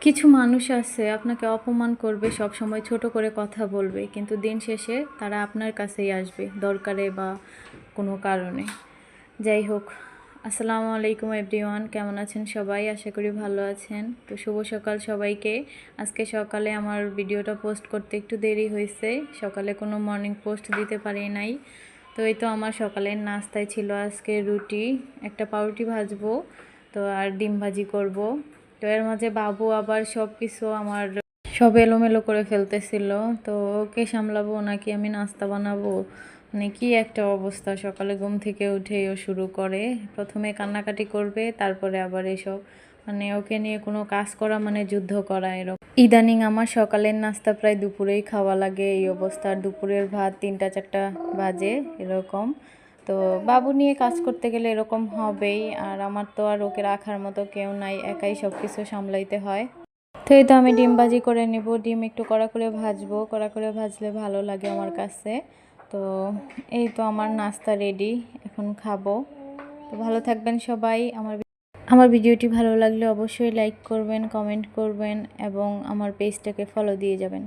কিছু মানুষ আছে আপনাকে অপমান করবে, সব সময় ছোট করে কথা বলবে, কিন্তু দিন শেষে তারা আপনার কাছেই আসবে দরকারে বা কোনো কারণে। যাই হোক, আসসালামু আলাইকুম এভরিওয়ান, কেমন আছেন সবাই? আশা করি ভালো আছেন। তো শুভ সকাল সবাইকে। আজকে সকালে আমার ভিডিওটা পোস্ট করতে একটু দেরি হয়েছে, সকালে কোনো মর্নিং পোস্ট দিতে পারি নাই। তো এই তো আমার সকালের নাস্তায় ছিল আজকে রুটি, একটা পাউরুটি ভাজবো, তো আর ডিম ভাজি করব। তো এর মাঝে বাবু আবার সব কিছু আমার সব এলোমেলো করে ফেলতেছিল। তো ওকে সামলাবো নাকি আমি নাস্তা বানাবো, মানে কি একটা অবস্থা। সকালে ঘুম থেকে উঠেই ও শুরু করে, প্রথমে কান্নাকাটি করবে, তারপরে আবার এসব, মানে ওকে নিয়ে কোনো কাজ করা মানে যুদ্ধ করা এরকম। ইদানিং আমার সকালের নাস্তা প্রায় দুপুরেই খাওয়া লাগে এই অবস্থা। আর দুপুরের ভাত 3টা 4টা বাজে এরকম। তো বাবু নিয়ে কাজ করতে গেলে এরকম হবেই, আর আমার তো আর ওকে রাখার মতো কেউ নাই, একাই সব কিছু সামলাইতে হয়। তো এই তো আমি ডিম ভাজি করে নেব, ডিম একটু কড়া করে ভাজবো, কড়া করে ভাজলে ভালো লাগে আমার কাছে। তো এই তো আমার নাস্তা রেডি, এখন খাবো। তো ভালো থাকবেন সবাই। আমার ভিডিওটি ভালো লাগলে অবশ্যই লাইক করবেন, কমেন্ট করবেন এবং আমার পেজটাকে ফলো দিয়ে যাবেন।